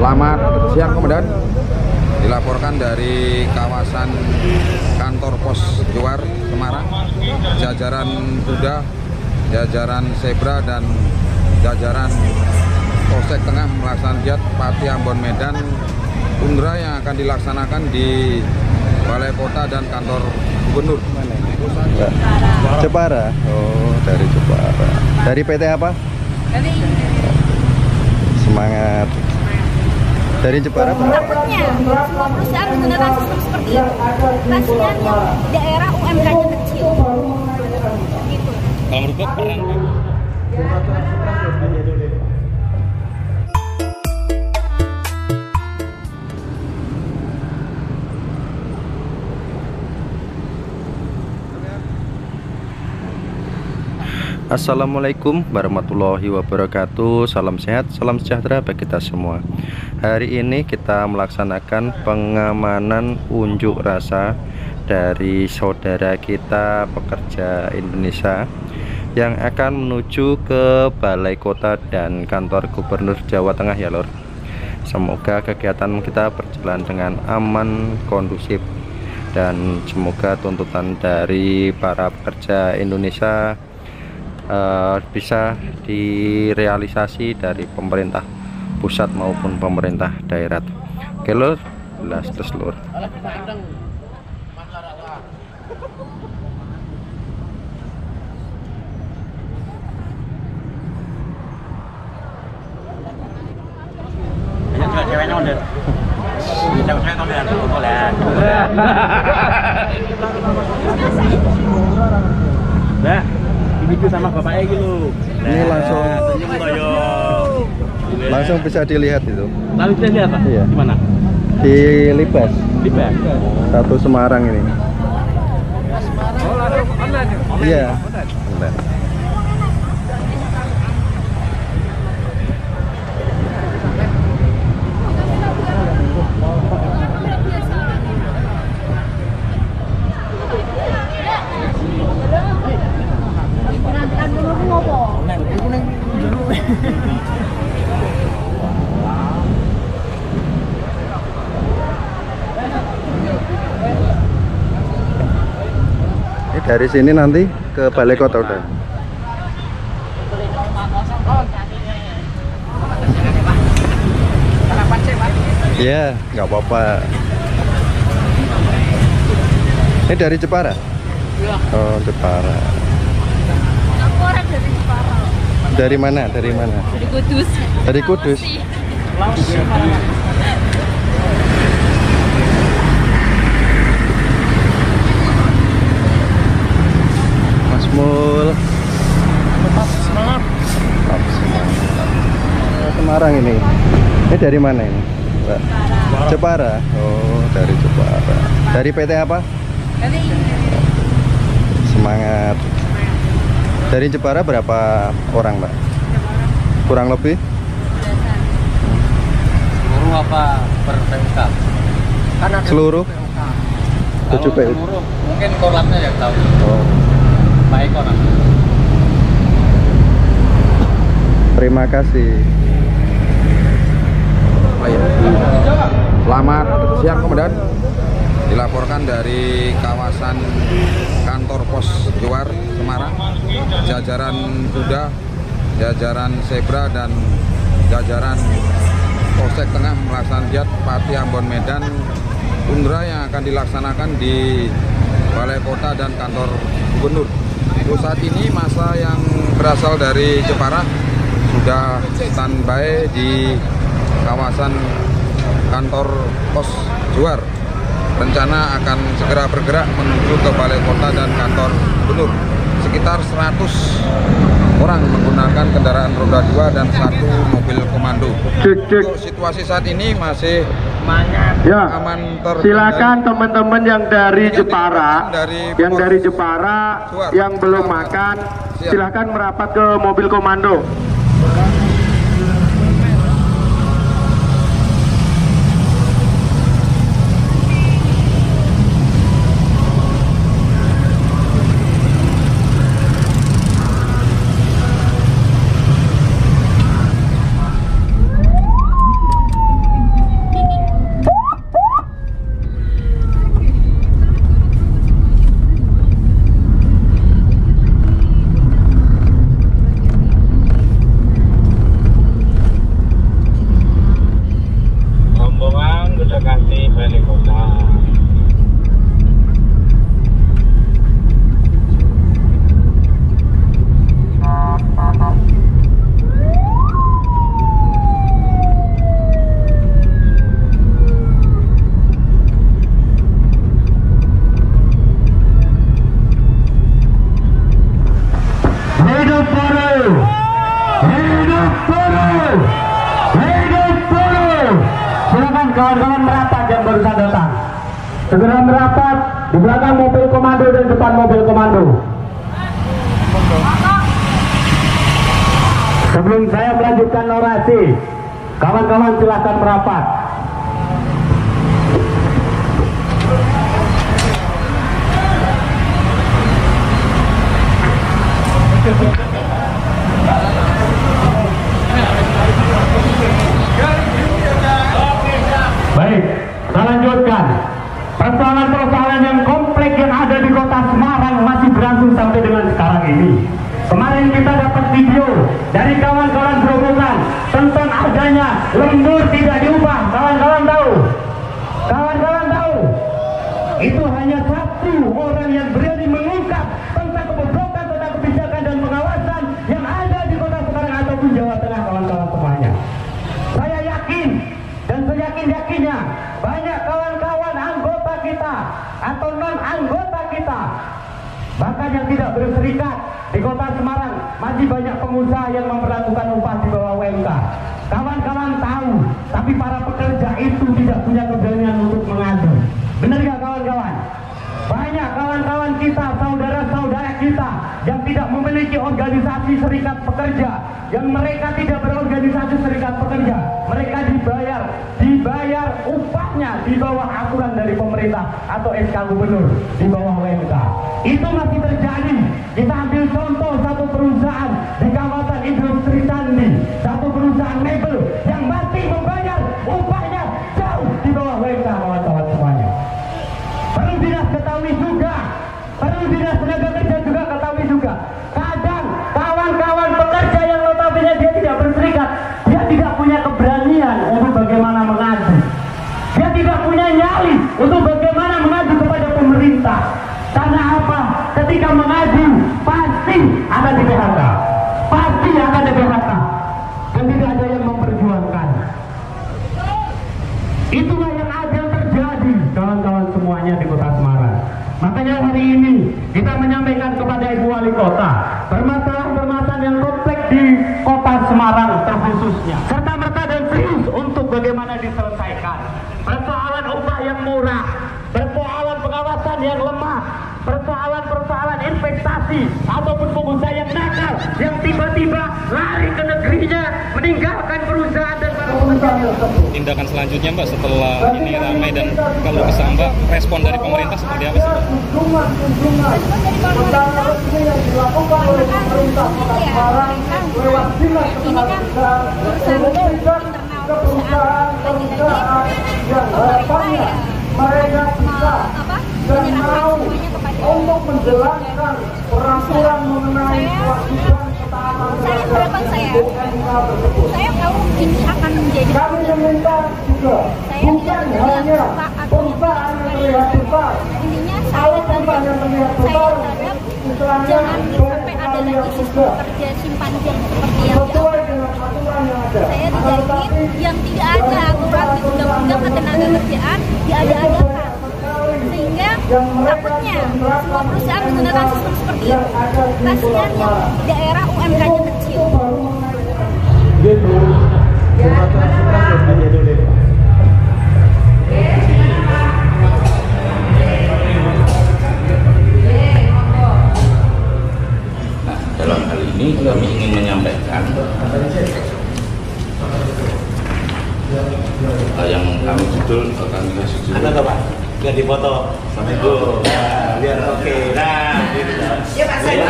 Selamat siang Komandan. Dilaporkan dari kawasan kantor pos Juar Semarang, jajaran Kuda, jajaran Zebra dan jajaran Polsek Tengah melaksanakan giat Pati Ambon Medan Undra yang akan dilaksanakan di Balai Kota dan kantor Gubernur. Jepara. Oh, dari Jepara. Dari PT apa? Semangat. Dari Jepara berapa? Takutnya semua perusahaan menggunakan sistem seperti itu. Kasihan yang daerah UMK-nya kecil. Gitu. Kalau menurut keren. Assalamualaikum warahmatullahi wabarakatuh. Salam sehat, salam sejahtera bagi kita semua. Hari ini kita melaksanakan pengamanan unjuk rasa dari saudara kita pekerja Indonesia yang akan menuju ke Balai Kota dan kantor Gubernur Jawa Tengah ya Lor. Semoga kegiatan kita berjalan dengan aman, kondusif, dan semoga tuntutan dari para pekerja Indonesia bisa direalisasi dari pemerintah pusat maupun pemerintah daerah. Oke Lur, jelas terus Lur. Ceweknya udah cewek udah nah video sama bapaknya gitu. Ini langsung bisa dilihat itu. Lalu bisa lihat Pak? Iya. Di mana? Di Libas. Libas. Satu Semarang ini. Oh, langsung online. Iya. Online. Ini dari sini nanti ke Balai Kota udah. Iya, nggak apa-apa. Ini dari Jepara? Iya. Oh, Jepara. Aku orang dari Jepara. Dari mana? Dari mana? Dari Kudus. Dari Kudus. Mas Mul. Tetap semangat. Tetap semangat. Semarang ini. Ini dari mana ini, Mbak? Jepara. Oh, dari Jepara. Dari PT apa? Dari Semangat. Dari Jepara berapa orang, Mbak? Kurang lebih? Seluruh apa per PUK? Karena Seluruh? 7 PU. Seluruh mungkin korlapnya yang tahu. Oh. Pak Eko nah. Terima kasih. Selamat siang Komandan. Dilaporkan dari kawasan kantor pos Juar Semarang, jajaran Kuda, jajaran Zebra dan jajaran Polsek Tengah melaksanakan giat Pati Ambon Medan Undra yang akan dilaksanakan di Balai Kota dan kantor Gubernur. Untuk saat ini masa yang berasal dari Jepara sudah standby di kawasan kantor pos Juar. Rencana akan segera bergerak menuju ke Balai Kota dan kantor Gubernur. Sekitar 100 orang menggunakan kendaraan roda 2 dan 1 mobil komando. Untuk situasi saat ini masih ya, aman silakan teman-teman yang dari Jepara, yang belum makan, silakan merapat ke mobil komando. kawan-kawan merapat yang barusan datang. Segera merapat di belakang mobil komando dan depan mobil komando. Sebelum saya melanjutkan orasi, kawan-kawan silakan merapat. Baik, kita lanjutkan. Persoalan-persoalan yang kompleks yang ada di kota Semarang masih berlangsung sampai dengan sekarang ini. Kemarin kita dapat video dari kawan-kawan berhubungan tentang adanya lembur tidak diubah. Kawan-kawan tahu? Kawan-kawan tahu? Itu hanya satu orang yang berani mengungkap tentang kebobrokan, tentang kebijakan dan pengawasan yang ada di kota Semarang ataupun Jawa Tengah, kawan-kawan semuanya. Saya yakin dan seyakin-yakinnya banyak kawan-kawan anggota kita atau non-anggota kita, bahkan yang tidak berserikat di kota Semarang, masih banyak pengusaha yang memperlakukan upah di bawah UMK. Kawan-kawan tahu, tapi para pekerja itu tidak punya keberanian untuk mengadu. Benar gak kawan-kawan? Banyak kawan-kawan kita, saudara-saudara kita yang tidak memiliki organisasi serikat pekerja, yang mereka tidak berorganisasi serikat pekerja, mereka dibayar upahnya di bawah aturan dari pemerintah atau SK gubernur, di bawah UMK. Itu masih terjadi. Kita ambil contoh satu perusahaan di kawasan industri Sandi, satu perusahaan mebel yang masih membayar upahnya jauh di bawah UMK, kawan-kawan semuanya. Perlu dinas ketahui juga, perlu dinas tenaga kerja juga ketahui juga. Kadang kawan-kawan pekerja yang notabene dia tidak berserikat, dia tidak punya keberanian untuk bagaimana mengadu. Dia tidak punya nyali untuk bagaimana mengadu kepada pemerintah. Karena apa? Ketika mengadu pasti akan di PHK, pasti akan di PHK, dan tidak ada yang memperjuangkan. Itulah yang ada terjadi, kawan-kawan semuanya di kota Semarang. Makanya hari ini kita menyampaikan kepada Ibu Wali Kota permasalahan-permasalahan yang kompleks di kota Semarang terkhususnya, serta merta dan serius untuk bagaimana diselesaikan. Persoalan upah yang murah, persoalan pengawasan yang lemah, persoalan-persoalan investasi ataupun pengusaha yang nakal yang tiba-tiba lari ke negerinya, meninggalkan perusahaan dan para pekerja. Tindakan selanjutnya Mbak setelah ini ramai dan kalau kesal Mbak, respon dari pemerintah seperti apa sih Mbak? Respon dari pemerintah yang dilakukan oleh pemerintah kota Semarang lewat dinas tenaga kerja memberikan ke perusahaan yang harapannya mereka bisa dan mau untuk menjelaskan peraturan mengenai kewajiban ketaatan terhadap UMK tersebut. Saya tahu ini akan menjadi Kami meminta juga bukan hanya perusahaan yang terlihat besar. intinya Kalau perusahaan yang terlihat besar, istilahnya jangan sampai ada lagi sistem kerja simpan jam seperti yang sesuai dengan aturan yang ada. saya tidak ingin yang tidak ada aturan di undang-undang ketenaga kerjaan diada-adakan, sehingga takutnya semua perusahaan menggunakan sistem seperti itu. Kasihan yang daerah UMK-nya kecil. Nah, dalam hal ini kami ingin menyampaikan yang kami judul kami kasih judul. Ada nggak Pak? Biar dipoto. Itu biar oke. Nah, Ya Pak, saya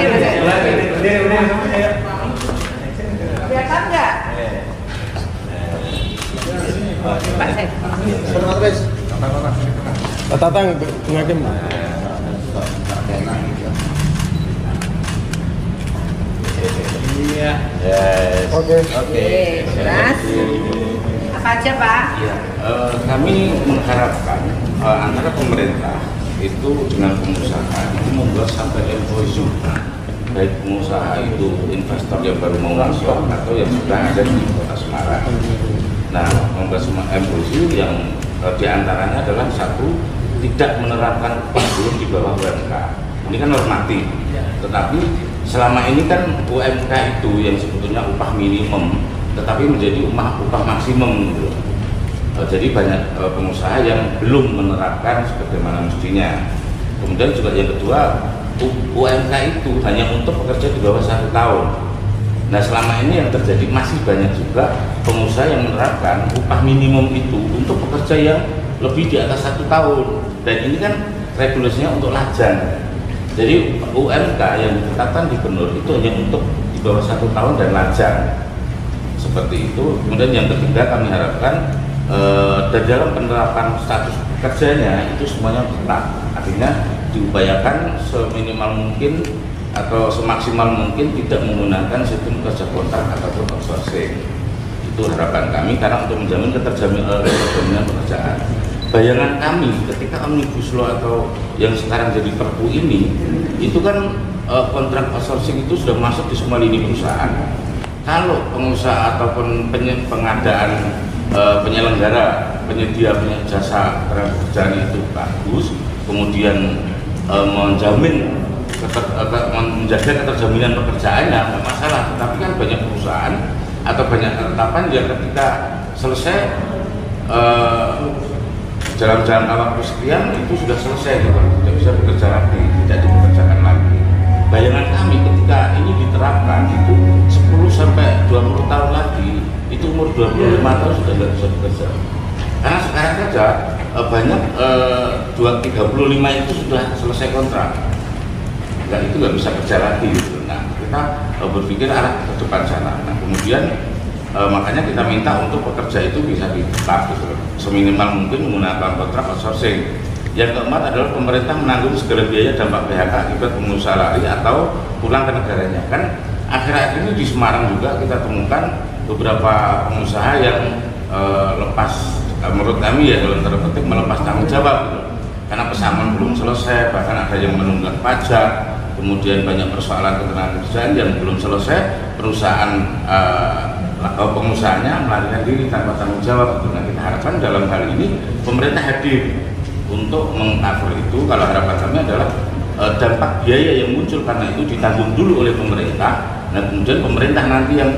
kelihatan nggak? Pak, saya. Tatang pengakim. Iya. Oke. Jelas. Apa aja Pak? Ya, kami mengharapkan antara pemerintah itu dengan pengusaha itu membuat sampai MOU, baik pengusaha itu investor yang baru mau masuk atau yang sudah ada di kota Semarang. Nah, membuat MOU yang diantaranya adalah satu, tidak menerapkan upah buruh di bawah UMK. Ini kan normatif, tetapi selama ini kan UMK itu yang sebetulnya upah minimum, tetapi menjadi upah maksimum gitu. Jadi banyak pengusaha yang belum menerapkan sebagaimana mestinya. Kemudian juga yang kedua, UMK itu hanya untuk pekerja di bawah 1 tahun. Nah, selama ini yang terjadi masih banyak juga pengusaha yang menerapkan upah minimum itu untuk pekerja yang lebih di atas 1 tahun. Dan ini kan regulasinya untuk lajang. Jadi UMK yang ditetapkan di Gubernur itu hanya untuk di bawah 1 tahun dan lajang. Seperti itu. Kemudian yang ketiga, kami harapkan dan dalam penerapan status pekerjanya itu semuanya tetap. Artinya diupayakan seminimal mungkin atau semaksimal mungkin tidak menggunakan sistem kerja kontrak ataupun outsourcing. Itu harapan kami karena untuk menjamin keterjaminan pekerjaan. Bayangan kami ketika Omnibus Law atau yang sekarang jadi Perpu ini, itu kan kontrak outsourcing itu sudah masuk di semua lini perusahaan. Kalau pengusaha ataupun pengadaan penyelenggara, penyedia jasa kerjaan itu bagus, kemudian menjaga keterjaminan pekerjaannya, nggak masalah. Tetapi kan banyak perusahaan atau banyak ketetapan yang ketika selesai dalam jangka waktu sekian itu sudah selesai, gitu. Tidak bisa bekerja lagi, tidak dipekerjakan lagi. Bayangan kami ketika ini diterapkan itu 10 sampai 20 tahun lagi, itu umur 25 tahun sudah nggak bisa bekerja. Karena sekarang saja banyak 35 itu sudah selesai kontrak. Itu nggak bisa kerja lagi gitu. Nah, kita berpikir arah ke depan sana. Nah, kemudian makanya kita minta untuk pekerja itu bisa tetap gitu, seminimal mungkin menggunakan kontrak outsourcing. Yang keempat adalah pemerintah menanggung segala biaya dampak PHK akibat pengusaha lari atau pulang ke negaranya. Kan akhir-akhir ini di Semarang juga kita temukan beberapa pengusaha yang lepas, menurut kami ya dalam tanda petik melepas tanggung jawab gitu. Karena pesangon belum selesai, bahkan ada yang menunggak pajak. Kemudian banyak persoalan ketenagakerjaan yang belum selesai, perusahaan pengusahanya melarikan diri tanpa tanggung jawab. Nah, kita harapkan dalam hal ini pemerintah hadir untuk meng-cover itu. Kalau harapan kami adalah dampak biaya yang muncul karena itu ditanggung dulu oleh pemerintah. Nah, kemudian pemerintah nanti yang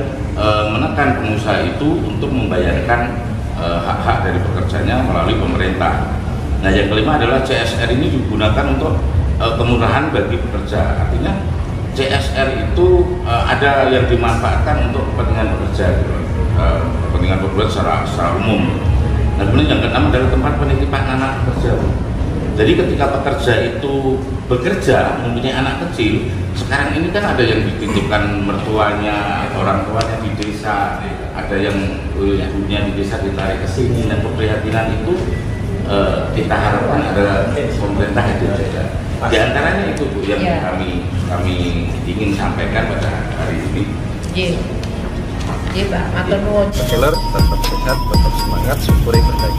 menekan pengusaha itu untuk membayarkan hak-hak dari pekerjanya melalui pemerintah. Nah, yang kelima adalah CSR ini digunakan untuk kemurahan bagi pekerja. Artinya CSR itu ada yang dimanfaatkan untuk kepentingan pekerja, kepentingan pekerja secara umum. Nah, kemudian yang keenam adalah tempat penitipan anak pekerja. Jadi ketika pekerja itu bekerja mempunyai anak kecil, sekarang ini kan ada yang dititipkan mertuanya, orang tuanya di desa, ada yang ibunya di desa ditarik ke sini. Dan keprihatinan itu kita harapkan ada pemerintah hadir juga. Di antaranya itu Bu yang kami ingin sampaikan pada hari ini. Iya Pak, matur nuwun. Tetap sehat, tetap semangat, syukuri berkah.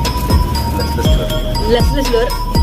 Les Lur.